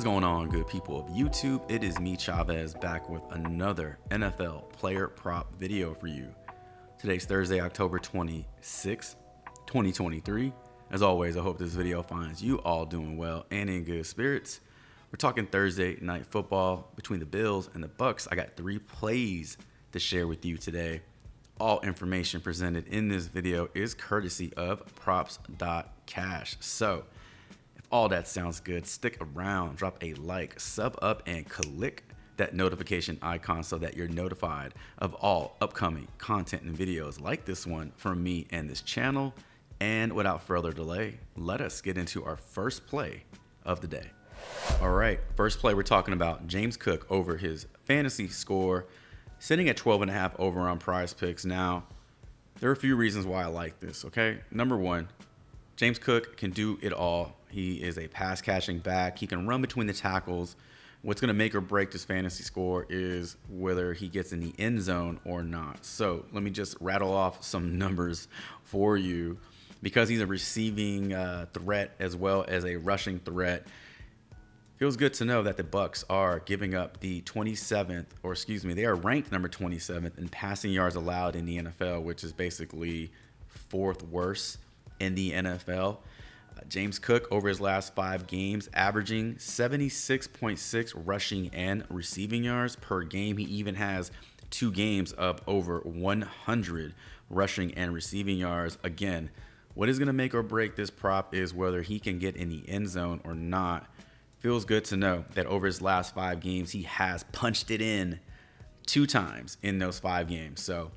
going on, good people of YouTube? It is me, Chavez, back with another NFL player prop video for you. Today's Thursday, October 26th, 2023. As always, I hope this video finds you all doing well and in good spirits. We're talking Thursday night football between the Bills and the Bucks. I got 3 plays to share with you today. All information presented in this video is courtesy of props.cash. So, if all that sounds good, stick around, drop a like, sub up, and click that notification icon so that you're notified of all upcoming content and videos like this one from me and this channel. And without further delay, let us get into our first play of the day. All right, first play, we're talking about James Cook over his fantasy score, sitting at 12.5 over on Prizepicks. Now, there are a few reasons why I like this, okay? Number one, James Cook can do it all. He is a pass catching back. He can run between the tackles. What's going to make or break this fantasy score is whether he gets in the end zone or not. So let me just rattle off some numbers for you. Because he's a receiving threat as well as a rushing threat, feels good to know that the Bucks are giving up the 27th, or excuse me, they are ranked number 27th in passing yards allowed in the NFL, which is basically 4th worst in the NFL. James Cook over his last 5 games, averaging 76.6 rushing and receiving yards per game. He even has 2 games of over 100 rushing and receiving yards. Again, what is going to make or break this prop is whether he can get in the end zone or not. Feels good to know that over his last 5 games, he has punched it in 2 times in those 5 games. So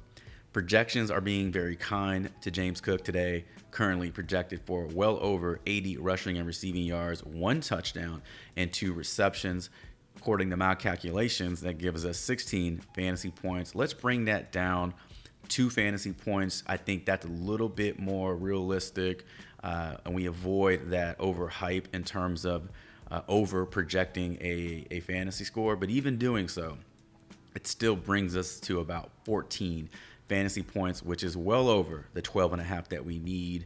projections are being very kind to James Cook today, currently projected for well over 80 rushing and receiving yards, 1 touchdown, and 2 receptions. According to my calculations, that gives us 16 fantasy points. Let's bring that down. 2 fantasy points. I think that's a little bit more realistic, and we avoid that overhype in terms of over projecting a fantasy score. But even doing so, it still brings us to about 14 fantasy points, which is well over the 12.5 that we need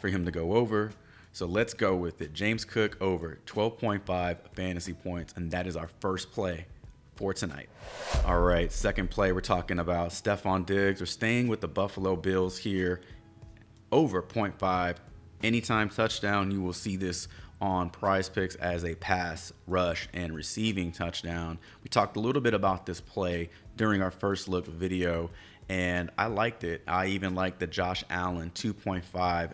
for him to go over. So let's go with it. James Cook over 12.5 fantasy points, and that is our first play for tonight. All right, second play, we're talking about Stefon Diggs. We're staying with the Buffalo Bills here, over 0.5 anytime touchdown. You will see this on Prizepicks as a pass, rush, and receiving touchdown. We talked a little bit about this play during our first look video, and I liked it. I even liked the Josh Allen 2.5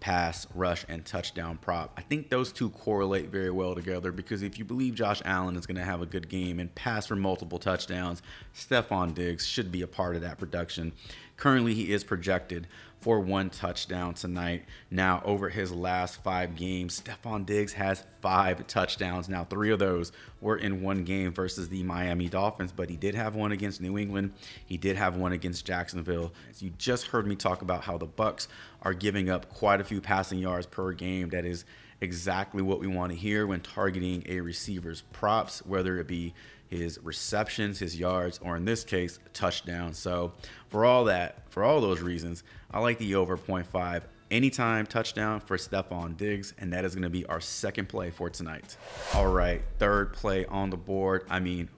pass, rush, and touchdown prop. I think those two correlate very well together, because if you believe Josh Allen is going to have a good game and pass for multiple touchdowns, Stefon Diggs should be a part of that production. Currently, he is projected for 1 touchdown tonight. Now, over his last 5 games, Stefon Diggs has 5 touchdowns. Now, 3 of those were in 1 game versus the Miami Dolphins, but he did have 1 against New England. He did have 1 against Jacksonville. As you just heard me talk about how the Bucks are giving up quite a few passing yards per game. That is exactly what we want to hear when targeting a receiver's props, whether it be his receptions, his yards, or in this case, touchdowns. So for all those reasons, I like the over 0.5 anytime touchdown for Stefon Diggs, and that is going to be our second play for tonight. All right, third play on the board. I mean,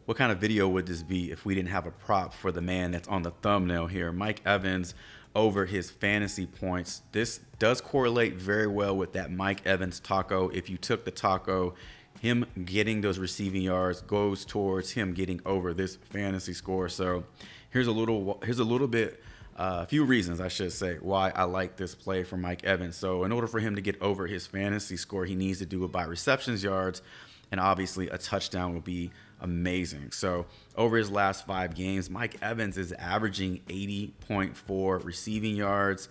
what kind of video would this be if we didn't have a prop for the man that's on the thumbnail here? Mike Evans over his fantasy points. This does correlate very well with that Mike Evans taco. If you took the taco, him getting those receiving yards goes towards him getting over this fantasy score. So here's a few reasons, I should say, why I like this play for Mike Evans. So in order for him to get over his fantasy score, he needs to do it by receptions, yards, and obviously a touchdown would be amazing. So over his last 5 games, Mike Evans is averaging 80.4 receiving yards.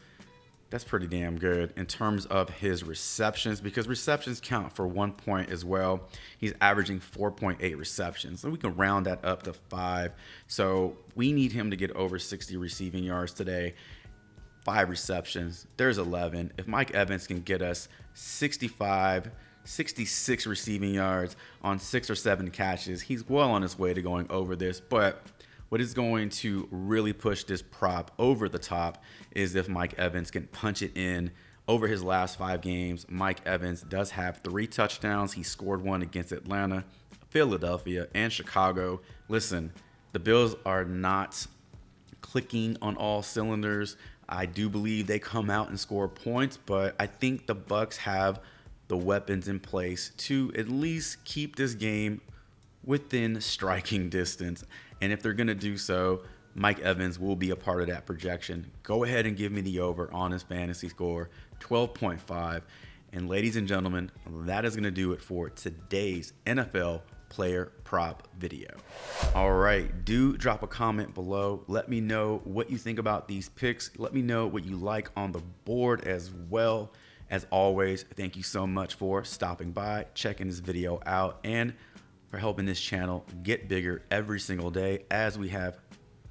That's pretty damn good. In terms of his receptions, because receptions count for 1 point as well, he's averaging 4.8 receptions. So we can round that up to 5. So we need him to get over 60 receiving yards today. 5 receptions, there's 11. If Mike Evans can get us 66 receiving yards on 6 or 7 catches, he's well on his way to going over this. But what is going to really push this prop over the top is if Mike Evans can punch it in Over his last 5 games, Mike Evans does have 3 touchdowns. He scored one against Atlanta, Philadelphia, and Chicago. Listen, the Bills are not clicking on all cylinders. I do believe they come out and score points, but I think the Bucs have the weapons in place to at least keep this game within striking distance. And if they're going to do so, Mike Evans will be a part of that projection. Go ahead and give me the over on his fantasy score, 12.5. And ladies and gentlemen, that is going to do it for today's NFL player prop video. All right, do drop a comment below. Let me know what you think about these picks. Let me know what you like on the board as well. As always, thank you so much for stopping by, checking this video out, and for helping this channel get bigger every single day as we have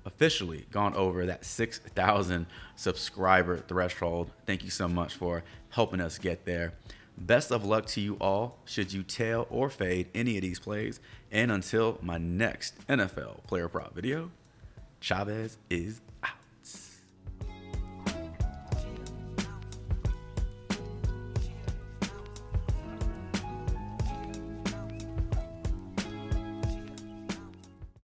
officially gone over that 6,000 subscriber threshold. Thank you so much for helping us get there. Best of luck to you all should you tail or fade any of these plays. And until my next NFL player prop video, Chavez is out.